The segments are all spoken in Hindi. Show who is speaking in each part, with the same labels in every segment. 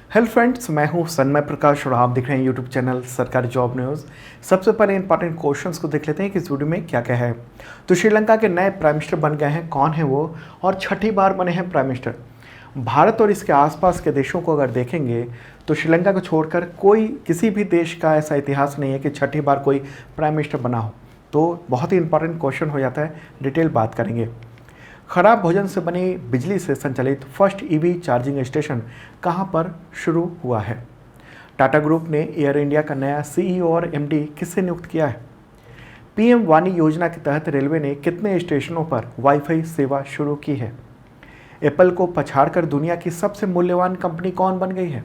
Speaker 1: हेलो फ्रेंड्स, मैं हूं सन्मय प्रकाश और आप देख रहे हैं यूट्यूब चैनल सरकारी जॉब न्यूज़। सबसे पहले इंपॉर्टेंट क्वेश्चंस को देख लेते हैं कि इस वीडियो में क्या क्या है। तो श्रीलंका के नए प्राइम मिनिस्टर बन गए हैं, कौन है वो और छठी बार बने हैं प्राइम मिनिस्टर। भारत और इसके आसपास के देशों को अगर देखेंगे तो श्रीलंका को छोड़कर कोई किसी भी देश का ऐसा इतिहास नहीं है कि छठी बार कोई प्राइम मिनिस्टर बना हो। तो बहुत ही इंपॉर्टेंट क्वेश्चन हो जाता है, डिटेल बात करेंगे। खराब भोजन से बनी बिजली से संचालित फर्स्ट ईवी चार्जिंग स्टेशन कहां पर शुरू हुआ है। टाटा ग्रुप ने एयर इंडिया का नया सीईओ और एमडी किससे नियुक्त किया है। पीएम वाणी योजना के तहत रेलवे ने कितने स्टेशनों पर वाईफाई सेवा शुरू की है। एप्पल को पछाड़कर दुनिया की सबसे मूल्यवान कंपनी कौन बन गई है।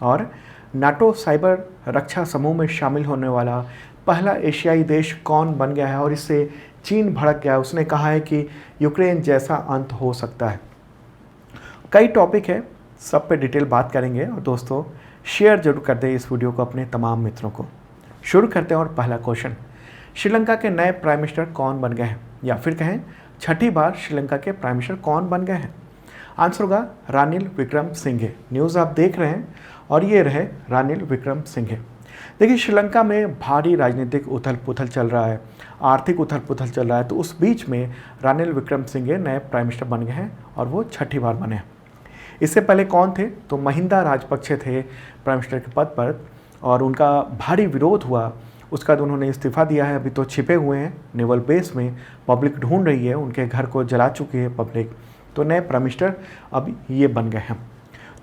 Speaker 1: और नाटो साइबर रक्षा समूह में शामिल होने वाला पहला एशियाई देश कौन बन गया है और इससे चीन भड़क गया है। उसने कहा है कि यूक्रेन जैसा अंत हो सकता है। कई टॉपिक है, सब पे डिटेल बात करेंगे और दोस्तों शेयर जरूर कर दें इस वीडियो को अपने तमाम मित्रों को। शुरू करते हैं और पहला क्वेश्चन, श्रीलंका के नए प्राइम मिनिस्टर कौन बन गए हैं, या फिर कहें छठी बार श्रीलंका के प्राइम मिनिस्टर कौन बन गए हैं। आंसर होगा रानिल विक्रमसिंघे। न्यूज़ आप देख रहे हैं और ये रहे रानिल विक्रमसिंघे। देखिए, श्रीलंका में भारी राजनीतिक उथल पुथल चल रहा है, आर्थिक उथल पुथल चल रहा है। तो उस बीच में रानिल विक्रमसिंघे नए प्राइम मिनिस्टर बन गए हैं और वो छठी बार बने हैं। इससे पहले कौन थे, तो महिंदा राजपक्षे थे प्राइम मिनिस्टर के पद पर और उनका भारी विरोध हुआ। उसका बाद उन्होंने इस्तीफा दिया है। अभी तो छिपे हुए हैं नेवल बेस में, पब्लिक ढूंढ रही है, उनके घर को जला चुकी है पब्लिक। तो नए प्राइम मिनिस्टर अब ये बन गए हैं।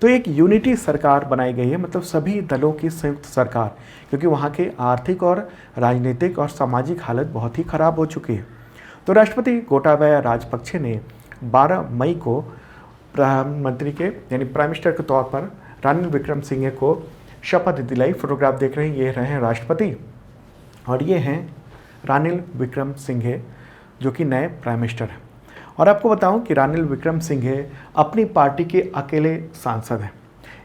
Speaker 1: तो एक यूनिटी सरकार बनाई गई है, मतलब सभी दलों की संयुक्त सरकार, क्योंकि वहाँ के आर्थिक और राजनीतिक और सामाजिक हालत बहुत ही खराब हो चुकी है। तो राष्ट्रपति गोटाबाया राजपक्षे ने 12 मई को प्रधानमंत्री के यानी प्राइम मिनिस्टर के तौर पर रानिल विक्रमसिंघे को शपथ दिलाई। फोटोग्राफ देख रहे हैं, ये रहे हैं राष्ट्रपति और ये हैं रानिल विक्रमसिंघे जो कि नए प्राइम मिनिस्टर हैं। और आपको बताऊं कि रानिल विक्रमसिंघे अपनी पार्टी के अकेले सांसद हैं।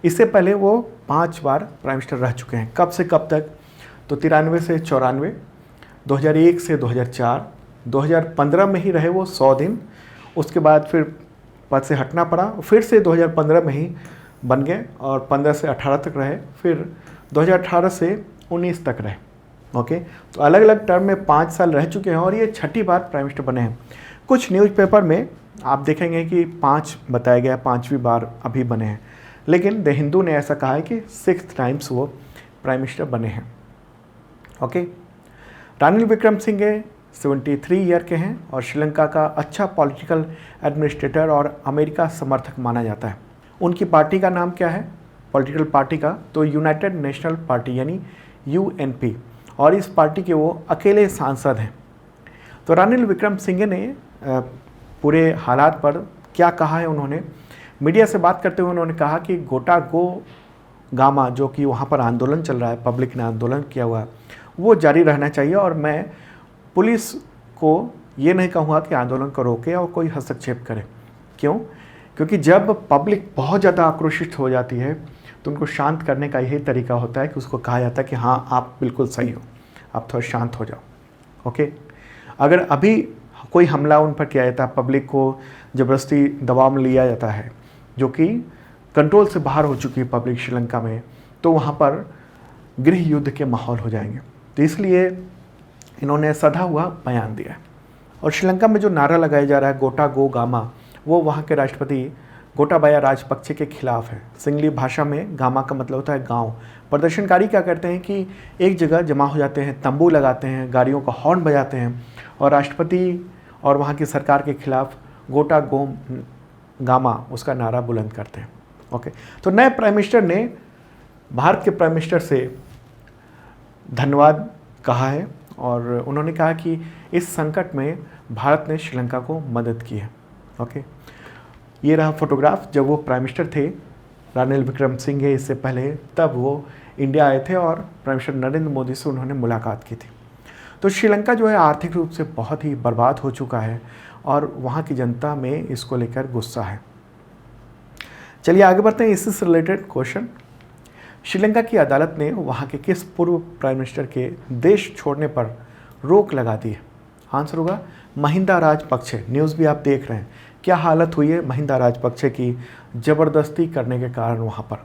Speaker 1: इससे पहले वो 5 बार प्राइम मिनिस्टर रह चुके हैं। कब से कब तक, तो 93 से 94, 2001 से 2004, 2015 में ही रहे वो 100 दिन। उसके बाद फिर पद से हटना पड़ा, फिर से 2015 में ही बन गए और 15 से 18 तक रहे, फिर 2018 से 19 तक रहे। ओके, तो अलग अलग टर्म में 5 साल रह चुके हैं और ये छठी बार प्राइम मिनिस्टर बने हैं। कुछ न्यूज़पेपर में आप देखेंगे कि 5 बताया गया, 5वीं बार अभी बने हैं, लेकिन द हिंदू ने ऐसा कहा है कि 6th टाइम्स वो प्राइम मिनिस्टर बने हैं। ओके, रानिल विक्रमसिंघे 73 ईयर के हैं और श्रीलंका का अच्छा पॉलिटिकल एडमिनिस्ट्रेटर और अमेरिका समर्थक माना जाता है। उनकी पार्टी का नाम क्या है, पॉलिटिकल पार्टी का, तो यूनाइटेड नेशनल पार्टी यानी यूएनपी, और इस पार्टी के वो अकेले सांसद हैं। तो रानिल विक्रमसिंघे ने पूरे हालात पर क्या कहा है, उन्होंने मीडिया से बात करते हुए उन्होंने कहा कि गोटा गो गामा जो कि वहाँ पर आंदोलन चल रहा है, पब्लिक ने आंदोलन किया हुआ है, वो जारी रहना चाहिए और मैं पुलिस को ये नहीं कहूँगा कि आंदोलन को रोके और कोई हस्तक्षेप करे। क्यों, क्योंकि जब पब्लिक बहुत ज़्यादा आक्रोशित हो जाती है तो उनको शांत करने का यही तरीका होता है कि उसको कहा जाता है कि हाँ आप बिल्कुल सही हो, आप थोड़ा शांत हो जाओ। ओके, अगर अभी कोई हमला उन पर किया जाता है, पब्लिक को ज़बरदस्ती दबाव में लिया जाता है जो कि कंट्रोल से बाहर हो चुकी है पब्लिक श्रीलंका में, तो वहाँ पर गृह युद्ध के माहौल हो जाएंगे। तो इसलिए इन्होंने सधा हुआ बयान दिया। और श्रीलंका में जो नारा लगाया जा रहा है गोटा गो गामा, वो वहाँ के राष्ट्रपति गोटाबाया राजपक्षे के खिलाफ है। सिंगली भाषा में गामा का मतलब होता है गांव। प्रदर्शनकारी क्या करते हैं कि एक जगह जमा हो जाते हैं, तंबू लगाते हैं, गाड़ियों का हॉर्न बजाते हैं और राष्ट्रपति और वहाँ की सरकार के खिलाफ गोटा गो गामा उसका नारा बुलंद करते हैं। ओके, तो नए प्राइम मिनिस्टर ने भारत के प्राइम मिनिस्टर से धन्यवाद कहा है और उन्होंने कहा कि इस संकट में भारत ने श्रीलंका को मदद की है। ओके, ये रहा फोटोग्राफ जब वो प्राइम मिनिस्टर थे रानिल विक्रमसिंघे। इससे पहले तब वो इंडिया आए थे और प्राइम मिनिस्टर नरेंद्र मोदी से उन्होंने मुलाकात की थी। तो श्रीलंका जो है आर्थिक रूप से बहुत ही बर्बाद हो चुका है और वहाँ की जनता में इसको लेकर गुस्सा है। चलिए आगे बढ़ते हैं इससे रिलेटेड क्वेश्चन। श्रीलंका की अदालत ने वहाँ के किस पूर्व प्राइम मिनिस्टर के देश छोड़ने पर रोक लगा दी है। आंसर होगा महिंदा राजपक्षे। न्यूज़ भी आप देख रहे हैं, क्या हालत हुई है महिंदा राजपक्षे की ज़बरदस्ती करने के कारण वहाँ पर।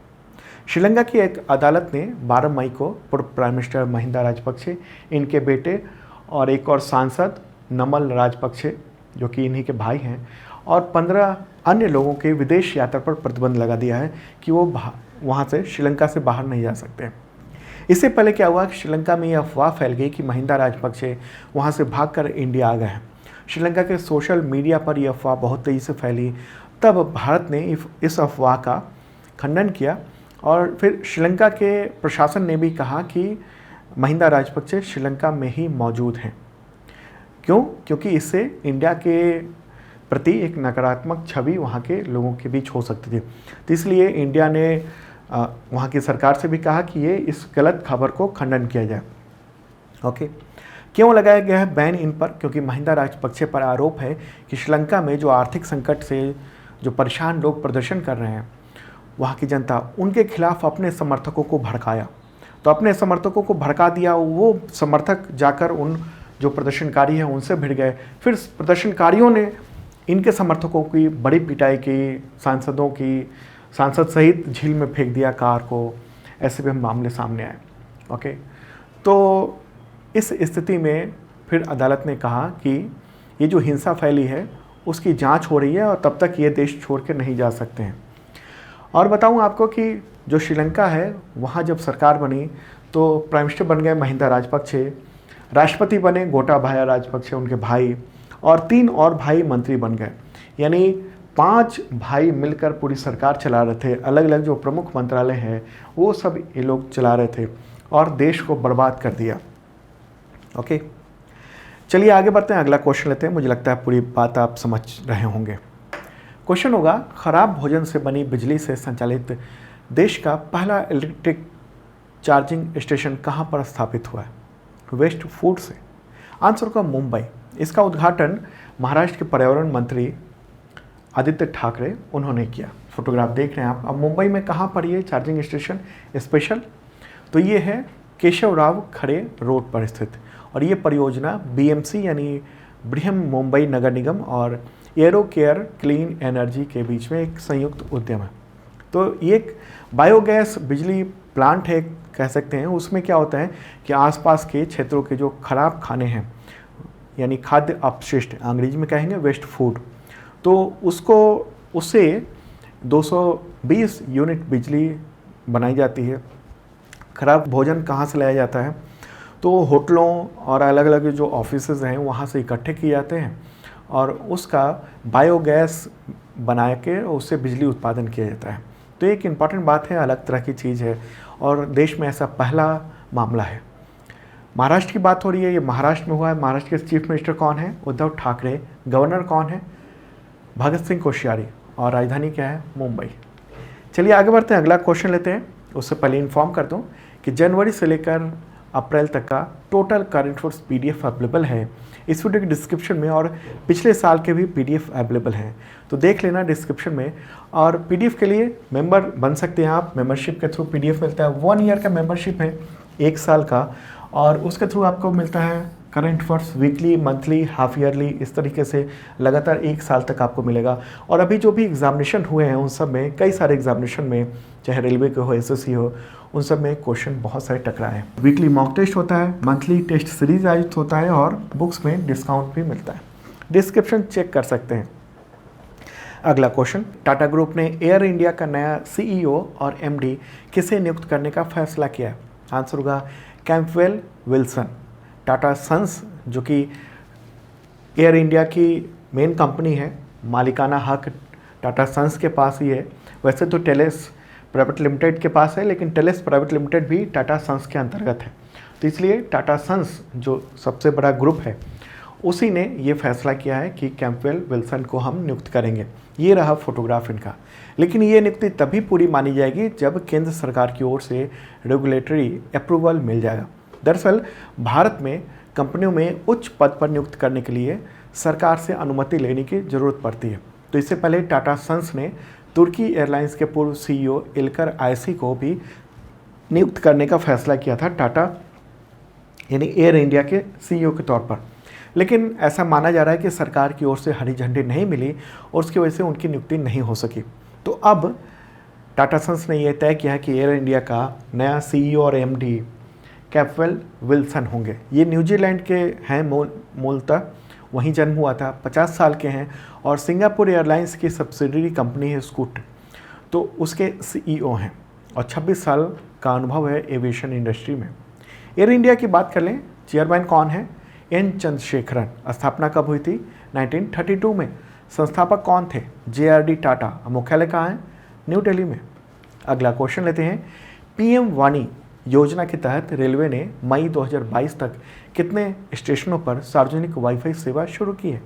Speaker 1: श्रीलंका की एक अदालत ने 12 मई को पूर्व प्राइम मिनिस्टर महिंदा राजपक्षे, इनके बेटे और एक और सांसद नमल राजपक्षे जो कि इन्हीं के भाई हैं, और 15 अन्य लोगों के विदेश यात्रा पर प्रतिबंध लगा दिया है कि वो वहाँ से श्रीलंका से बाहर नहीं जा सकते। इससे पहले क्या हुआ कि श्रीलंका में यह अफवाह फैल गई कि महिंदा राजपक्षे वहाँ से भागकर इंडिया आ गए हैं। श्रीलंका के सोशल मीडिया पर यह अफवाह बहुत तेज़ी से फैली। तब भारत ने इस अफवाह का खंडन किया और फिर श्रीलंका के प्रशासन ने भी कहा कि महिंदा राजपक्षे श्रीलंका में ही मौजूद हैं। क्यों? क्योंकि इससे इंडिया के प्रति एक नकारात्मक छवि वहाँ के लोगों के बीच हो सकती थी। तो इसलिए इंडिया ने वहाँ की सरकार से भी कहा कि ये इस गलत खबर को खंडन किया जाए। ओके, क्यों लगाया गया है बैन इन पर? क्योंकि महिंदा राजपक्षे पर आरोप है कि श्रीलंका में जो आर्थिक संकट से जो परेशान लोग प्रदर्शन कर रहे हैं, वहाँ की जनता उनके खिलाफ अपने समर्थकों को भड़काया। तो अपने समर्थकों को भड़का दिया, वो समर्थक जाकर उन जो प्रदर्शनकारी हैं उनसे भिड़ गए। फिर प्रदर्शनकारियों ने इनके समर्थकों की बड़ी पिटाई की, सांसद सहित झील में फेंक दिया कार को। ऐसे भी मामले सामने आए। ओके, तो इस स्थिति में फिर अदालत ने कहा कि ये जो हिंसा फैली है उसकी जांच हो रही है और तब तक ये देश छोड़ के नहीं जा सकते हैं। और बताऊं आपको कि जो श्रीलंका है वहाँ जब सरकार बनी तो प्राइम मिनिस्टर बन गए महिंदा राजपक्षे, राष्ट्रपति बने गोटाबाया राजपक्षे उनके भाई, और 3 और भाई मंत्री बन गए। यानी 5 भाई मिलकर पूरी सरकार चला रहे थे। अलग अलग जो प्रमुख मंत्रालय हैं वो सब ये लोग चला रहे थे और देश को बर्बाद कर दिया। ओके, चलिए आगे बढ़ते हैं, अगला क्वेश्चन लेते हैं। मुझे लगता है पूरी बात आप समझ रहे होंगे। क्वेश्चन होगा, खराब भोजन से बनी बिजली से संचालित देश का पहला इलेक्ट्रिक चार्जिंग स्टेशन कहाँ पर स्थापित हुआ है? वेस्ट फूड से। आंसर होगा मुंबई। इसका उद्घाटन महाराष्ट्र के पर्यावरण मंत्री आदित्य ठाकरे उन्होंने किया। फोटोग्राफ देख रहे हैं आप। अब मुंबई में कहाँ पर ये चार्जिंग स्टेशन स्पेशल? तो ये है केशवराव खरे रोड पर स्थित, और ये परियोजना बीएमसी यानी बृहम मुंबई नगर निगम और एरो केयर क्लीन एनर्जी के बीच में एक संयुक्त उद्यम है। तो ये एक बायोगैस बिजली प्लांट है कह सकते हैं। उसमें क्या होता है कि आसपास के क्षेत्रों के जो खराब खाने हैं यानी खाद्य अपशिष्ट, अंग्रेजी में कहेंगे वेस्ट फूड, तो उससे 220 यूनिट बिजली बनाई जाती है। खराब भोजन कहाँ से लाया जाता है? तो होटलों और अलग अलग जो ऑफिसेज हैं वहाँ से इकट्ठे किए जाते हैं और उसका बायोगैस बना के उससे बिजली उत्पादन किया जाता है। तो एक इम्पॉर्टेंट बात है, अलग तरह की चीज़ है और देश में ऐसा पहला मामला है। महाराष्ट्र की बात हो रही है, ये महाराष्ट्र में हुआ है। महाराष्ट्र के चीफ मिनिस्टर कौन है? उद्धव ठाकरे। गवर्नर कौन है? भगत सिंह कोश्यारी। और राजधानी क्या है? मुंबई। चलिए आगे बढ़ते हैं, अगला क्वेश्चन लेते हैं। उससे पहले इन्फॉर्म कर दूं कि जनवरी से लेकर अप्रैल तक का total current affairs PDF available है इस वीडियो के डिस्क्रिप्शन में, और पिछले साल के भी पीडीएफ अवेलेबल हैं, तो देख लेना डिस्क्रिप्शन में। और पीडीएफ के लिए मेंबर बन सकते हैं आप। मेंबरशिप के थ्रू पीडीएफ मिलता है। 1 ईयर का मेंबरशिप है, 1 साल का, और उसके थ्रू आपको मिलता है current affairs weekly, monthly, half yearly, इस तरीके से लगातार 1 साल तक आपको मिलेगा। और अभी जो भी एग्जामिनेशन हुए हैं उन सब में, कई सारे एग्जामिनेशन में, चाहे रेलवे के हो, एसएससी हो, उन सब में क्वेश्चन बहुत सारे टकराए हैं। वीकली मॉक टेस्ट होता है, मंथली टेस्ट सीरीज आयोजित होता है और बुक्स में डिस्काउंट भी मिलता है। डिस्क्रिप्शन चेक कर सकते हैं। अगला क्वेश्चन, टाटा ग्रुप ने एयर इंडिया का नया सीईओ और एमडी किसे नियुक्त करने का फैसला किया? आंसर होगा कैंपवेल विल्सन। टाटा सन्स जो कि एयर इंडिया की मेन कंपनी है, मालिकाना हक टाटा सन्स के पास ही है। वैसे तो टेलेस प्राइवेट लिमिटेड के पास है, लेकिन टेलेस प्राइवेट लिमिटेड भी टाटा सन्स के अंतर्गत है। तो इसलिए टाटा सन्स जो सबसे बड़ा ग्रुप है उसी ने ये फैसला किया है कि कैंपवेल विल्सन को हम नियुक्त करेंगे। ये रहा फोटोग्राफ इनका। लेकिन ये नियुक्ति तभी पूरी मानी जाएगी जब केंद्र सरकार की ओर से रेगुलेटरी अप्रूवल मिल जाएगा। दरअसल भारत में कंपनियों में उच्च पद पर नियुक्त करने के लिए सरकार से अनुमति लेने की ज़रूरत पड़ती है। तो इससे पहले टाटा सन्स ने तुर्की एयरलाइंस के पूर्व सीईओ इल्कर आयसी को भी नियुक्त करने का फैसला किया था, टाटा यानी एयर इंडिया के सीईओ के तौर पर। लेकिन ऐसा माना जा रहा है कि सरकार की ओर से हरी झंडी नहीं मिली और उसकी वजह से उनकी नियुक्ति नहीं हो सकी। तो अब टाटा सन्स ने यह तय किया है कि एयर इंडिया का नया सीईओ और एमडी कैपवेल विल्सन होंगे। ये न्यूजीलैंड के हैं मूलतः, वहीं जन्म हुआ था, 50 साल के हैं और सिंगापुर एयरलाइंस की सब्सिडरी कंपनी है स्कूट, तो उसके सीईओ हैं और 26 साल का अनुभव है एविएशन इंडस्ट्री में। एयर इंडिया की बात कर लें, चेयरमैन कौन है? एन चंद्रशेखरन। स्थापना कब हुई थी? 1932 में। संस्थापक कौन थे? JRD टाटा। मुख्यालय कहाँ है? न्यू दिल्ली में। अगला क्वेश्चन लेते हैं। पीएम वाणी योजना के तहत रेलवे ने मई 2022 तक कितने स्टेशनों पर सार्वजनिक वाईफाई सेवा शुरू की है?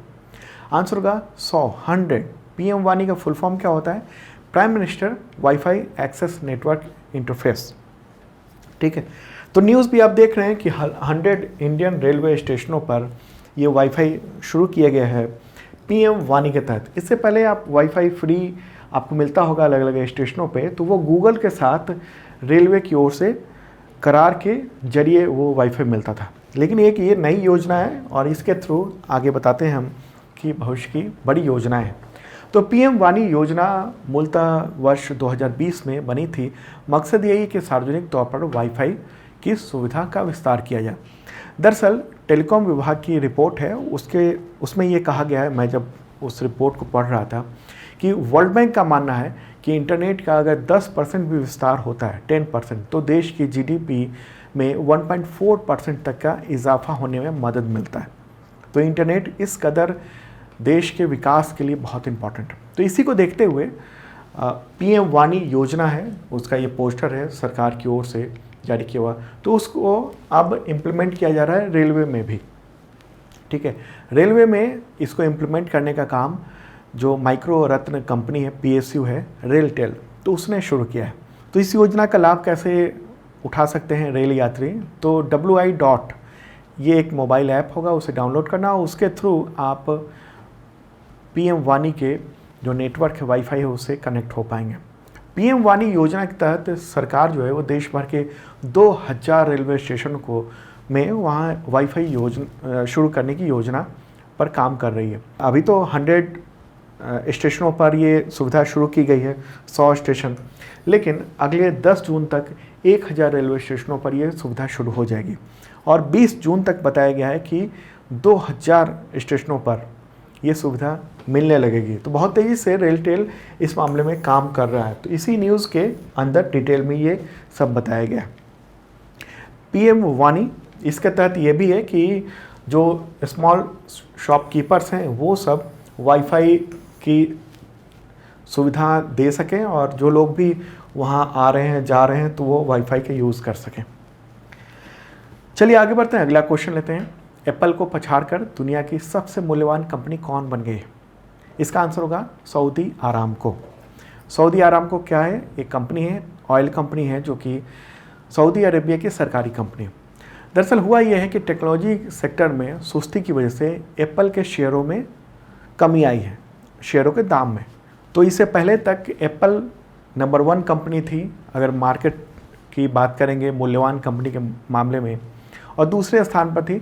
Speaker 1: आंसर होगा 100। पीएम वाणी का फुल फॉर्म क्या होता है? Prime minister wifi access network interface. ठीक है, तो न्यूज़ भी आप देख रहे हैं कि 100 इंडियन रेलवे स्टेशनों पर ये वाईफाई शुरू किया गया है पीएम वाणी के तहत। इससे पहले आप वाईफाई फ्री आपको मिलता होगा अलग अलग स्टेशनों पे, तो वो गूगल के साथ रेलवे की ओर से करार के जरिए वो वाईफाई मिलता था। लेकिन एक ये नई योजना है और इसके थ्रू आगे बताते हैं हम कि भविष्य की बड़ी योजनाएं हैं। तो पीएम वाणी योजना मूलतः वर्ष 2020 में बनी थी। मकसद यही कि सार्वजनिक तौर पर वाईफाई की सुविधा का विस्तार किया जाए। दरअसल टेलीकॉम विभाग की रिपोर्ट है, उसमें ये कहा गया है, मैं जब उस रिपोर्ट को पढ़ रहा था, कि वर्ल्ड बैंक का मानना है कि इंटरनेट का अगर 10% भी विस्तार होता है, 10%, तो देश की जीडीपी में 1.4% तक का इजाफा होने में मदद मिलता है। तो इंटरनेट इस कदर देश के विकास के लिए बहुत इंपॉर्टेंट है। तो इसी को देखते हुए पीएम वाणी योजना है, उसका ये पोस्टर है सरकार की ओर से जारी किया हुआ, तो उसको अब इम्प्लीमेंट किया जा रहा है रेलवे में भी। ठीक है, रेलवे में इसको इम्प्लीमेंट करने का काम जो माइक्रो रत्न कंपनी है, PSU है, रेलटेल, तो उसने शुरू किया है। तो इस योजना का लाभ कैसे उठा सकते हैं रेल यात्री? तो WI. ये एक मोबाइल ऐप होगा, उसे डाउनलोड करना, उसके थ्रू आप पीएम वाणी के जो नेटवर्क है, वाईफाई है, उससे कनेक्ट हो पाएंगे। पीएम वाणी योजना के तहत सरकार जो है वो देश भर के 2000 रेलवे स्टेशन को में वहाँ वाईफाई योजना शुरू करने की योजना पर काम कर रही है। अभी तो 100 स्टेशनों पर ये सुविधा शुरू की गई है, 100 स्टेशन, लेकिन अगले 10 जून तक 1000 रेलवे स्टेशनों पर ये सुविधा शुरू हो जाएगी और 20 जून तक बताया गया है कि 2000 स्टेशनों पर ये सुविधा मिलने लगेगी। तो बहुत तेज़ी से रेलटेल इस मामले में काम कर रहा है। तो इसी न्यूज़ के अंदर डिटेल में ये सब बताया गया। पीएम वाणी इसके तहत ये भी है कि जो स्मॉल शॉपकीपर्स हैं वो सब वाईफाई की सुविधा दे सकें और जो लोग भी वहाँ आ रहे हैं, जा रहे हैं, तो वो वाईफाई का यूज़ कर सकें। चलिए आगे बढ़ते हैं, अगला क्वेश्चन लेते हैं। एप्पल को पछाड़कर दुनिया की सबसे मूल्यवान कंपनी कौन बन गई है? इसका आंसर होगा सऊदी आरामको। सऊदी आरामको क्या है? एक कंपनी है, ऑयल कंपनी है, जो कि सऊदी अरेबिया की सरकारी कंपनी है। दरअसल हुआ यह है कि टेक्नोलॉजी सेक्टर में सुस्ती की वजह से एप्पल के शेयरों में कमी आई है, शेयरों के दाम में। तो इससे पहले तक एप्पल नंबर 1 कंपनी थी अगर मार्केट की बात करेंगे मूल्यवान कंपनी के मामले में, और दूसरे स्थान पर थी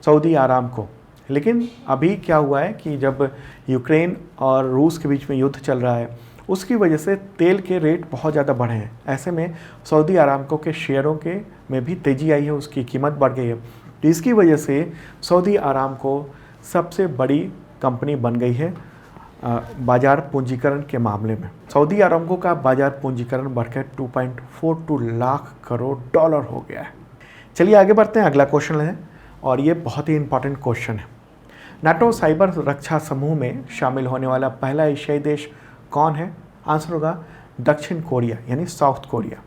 Speaker 1: सऊदी आरामको। लेकिन अभी क्या हुआ है कि जब यूक्रेन और रूस के बीच में युद्ध चल रहा है, उसकी वजह से तेल के रेट बहुत ज़्यादा बढ़े हैं। ऐसे में सऊदी आरामको के शेयरों के में भी तेज़ी आई है, उसकी कीमत बढ़ गई है। तो इसकी वजह से सऊदी आरामको सबसे बड़ी कंपनी बन गई है बाज़ार पूंजीकरण के मामले में। सऊदी आरामको का बाज़ार पूंजीकरण बढ़कर $2.42 लाख करोड़ हो गया है। चलिए आगे बढ़ते हैं, अगला क्वेश्चन लें और ये बहुत ही इंपॉर्टेंट क्वेश्चन है। नाटो साइबर रक्षा समूह में शामिल होने वाला पहला एशियाई देश कौन है? आंसर होगा दक्षिण कोरिया, यानी साउथ कोरिया।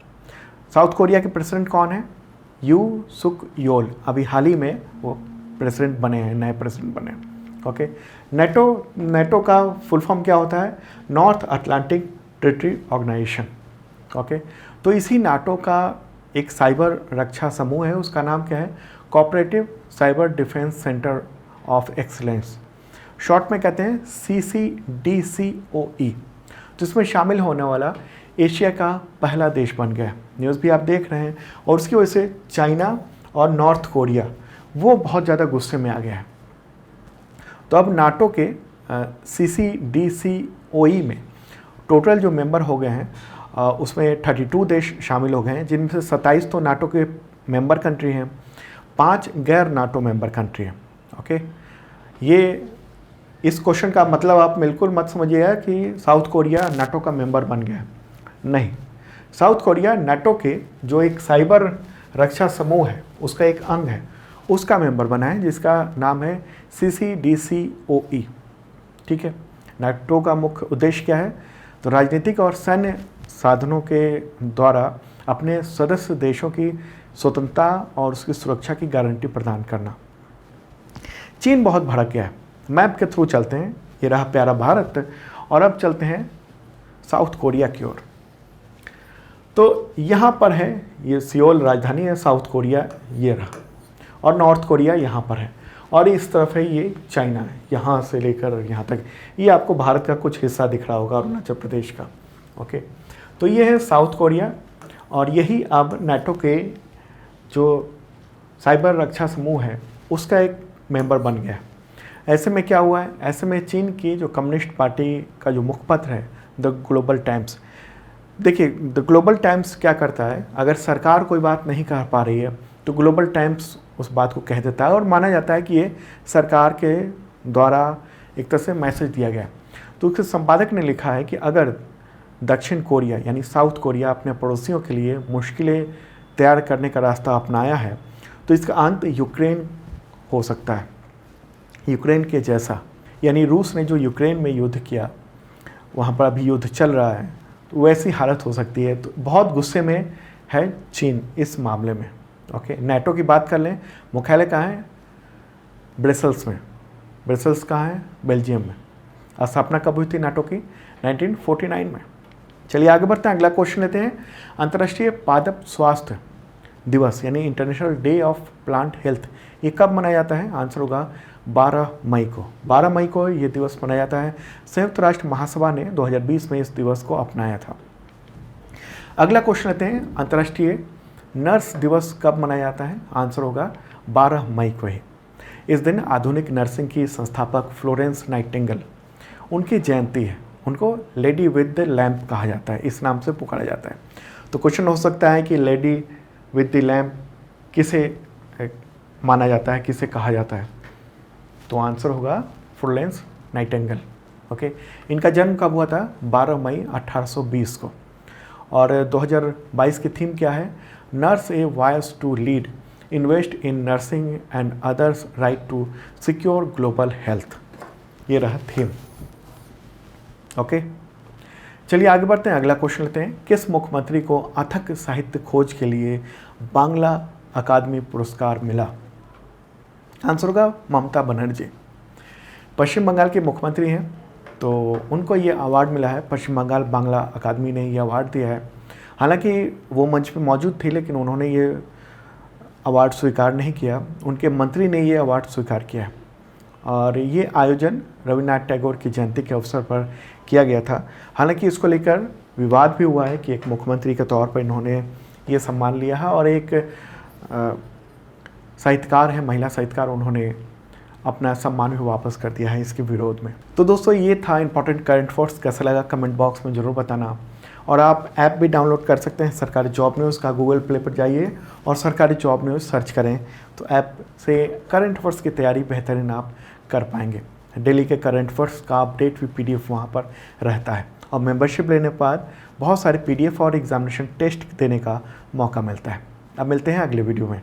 Speaker 1: साउथ कोरिया के प्रेसिडेंट कौन है? यू सुक योल। अभी हाल ही में वो प्रेसिडेंट बने हैं, नए प्रेसिडेंट बने हैं। ओके, नेटो का फुल फॉर्म क्या होता है? North Atlantic Treaty Organization. Okay, तो इसी नाटो का एक साइबर रक्षा समूह है, उसका नाम क्या है? Cooperative cyber defence centre of excellence, short में कहते हैं CCDCOE, जिसमें शामिल होने वाला एशिया का पहला देश बन गया। न्यूज़ भी आप देख रहे हैं, और उसकी वजह से चाइना और नॉर्थ कोरिया वो बहुत ज़्यादा गुस्से में आ गया है। तो अब नाटो के CCDCOE में टोटल जो मेंबर हो गए हैं उसमें 32 देश शामिल हो गए हैं, जिनमें से 27 तो नाटो के मेंबर कंट्री हैं, 5 गैर नाटो मेंबर कंट्री हैं। ओके, ये इस क्वेश्चन का मतलब आप बिल्कुल मत समझिएगा कि साउथ कोरिया नाटो का मेंबर बन गया है, नहीं। साउथ कोरिया नाटो के जो एक साइबर रक्षा समूह है उसका एक अंग है, उसका मेंबर बना है, जिसका नाम है CCDCOE। ठीक है, नाटो का मुख्य उद्देश्य क्या है? तो राजनीतिक और सैन्य साधनों के द्वारा अपने सदस्य देशों की स्वतंत्रता और उसकी सुरक्षा की गारंटी प्रदान करना। चीन बहुत भड़क गया है, मैप के थ्रू चलते हैं, ये रहा प्यारा भारत, और अब चलते हैं साउथ कोरिया की ओर। तो यहाँ पर है, ये सियोल राजधानी है, साउथ कोरिया ये रहा, और नॉर्थ कोरिया यहाँ पर है, और इस तरफ है ये चाइना है, यहाँ से लेकर यहाँ तक। ये आपको भारत का कुछ हिस्सा दिख रहा होगा, अरुणाचल प्रदेश का। ओके, तो ये है साउथ कोरिया, और यही अब नाटो के जो साइबर रक्षा समूह है उसका एक मेंबर बन गया है। ऐसे में क्या हुआ है? ऐसे में चीन की जो कम्युनिस्ट पार्टी का जो मुखपत्र है द ग्लोबल टाइम्स, देखिए द ग्लोबल टाइम्स क्या करता है, अगर सरकार कोई बात नहीं कह पा रही है तो ग्लोबल टाइम्स उस बात को कह देता है, और माना जाता है कि ये सरकार के द्वारा एक तरह से मैसेज दिया गया। तो उसके संपादक ने लिखा है कि अगर दक्षिण कोरिया यानी साउथ कोरिया अपने पड़ोसियों के लिए मुश्किलें तैयार करने का रास्ता अपनाया है तो इसका अंत यूक्रेन हो सकता है, यूक्रेन के जैसा। यानी रूस ने जो यूक्रेन में युद्ध किया, वहाँ पर अभी युद्ध चल रहा है, तो वैसी हालत हो सकती है। तो बहुत गुस्से में है चीन इस मामले में। ओके, नाटो की बात कर लें, मुख्यालय कहाँ है? ब्रसेल्स में। ब्रसेल्स कहाँ है? बेल्जियम में। स्थापना कब हुई थी नाटो की? 1949 में। चलिए आगे बढ़ते हैं, अगला क्वेश्चन लेते हैं। अंतर्राष्ट्रीय पादप स्वास्थ्य दिवस यानी international day of plant health, ये कब मनाया जाता है? आंसर होगा 12 मई को। 12 मई को ये दिवस मनाया जाता है। संयुक्त राष्ट्र महासभा ने 2020 में इस दिवस को अपनाया था। अगला क्वेश्चन लेते हैं, अंतर्राष्ट्रीय नर्स दिवस कब मनाया जाता है? आंसर होगा 12 मई को ही। इस दिन आधुनिक नर्सिंग की संस्थापक फ्लोरेंस नाइटिंगेल, उनकी जयंती है। उनको लेडी विद द लैम्प कहा जाता है, इस नाम से पुकारा जाता है। तो क्वेश्चन हो सकता है कि लेडी विद द लैम्प किसे माना जाता है, किसे कहा जाता है? तो आंसर होगा फ्लोरेंस नाइटिंगेल। ओके, इनका जन्म कब हुआ था? 12 मई 1820 को। और 2022 की थीम क्या है? Nurse a voice to lead, invest in nursing and others right to secure global health, ये रहा थीम। ओके, चलिए आगे बढ़ते हैं, अगला क्वेश्चन लेते हैं। किस मुख्यमंत्री को अथक साहित्य खोज के लिए बांग्ला अकादमी पुरस्कार मिला? आंसर होगा ममता बनर्जी। पश्चिम बंगाल के मुख्यमंत्री हैं, तो उनको ये अवार्ड मिला है। पश्चिम बंगाल बांग्ला अकादमी ने ये अवार्ड दिया है। हालांकि वो मंच पे मौजूद थी, लेकिन उन्होंने ये अवार्ड स्वीकार नहीं किया, उनके मंत्री ने ये अवार्ड स्वीकार किया है। और ये आयोजन रविन्द्रनाथ टैगोर की जयंती के अवसर पर किया गया था। हालांकि इसको लेकर विवाद भी हुआ है कि एक मुख्यमंत्री के तौर पर इन्होंने ये सम्मान लिया है, और एक साहित्यकार है, महिला साहित्यकार, उन्होंने अपना सम्मान भी वापस कर दिया है इसके विरोध में। तो दोस्तों ये था इंपॉर्टेंट करंट अफेयर्स। कैसा लगा कमेंट बॉक्स में ज़रूर बताना। और आप ऐप भी डाउनलोड कर सकते हैं सरकारी जॉब न्यूज़ का। गूगल प्ले पर जाइए और सरकारी जॉब न्यूज़ सर्च करें, तो ऐप से करंट अफेयर्स की तैयारी बेहतरीन आप कर पाएंगे। डेली के करंट अफेयर्स का अपडेट भी PDF वहाँ पर रहता है, और मेंबरशिप लेने पर बहुत सारे PDF और एग्जामिनेशन टेस्ट देने का मौका मिलता है। अब मिलते हैं अगले वीडियो में।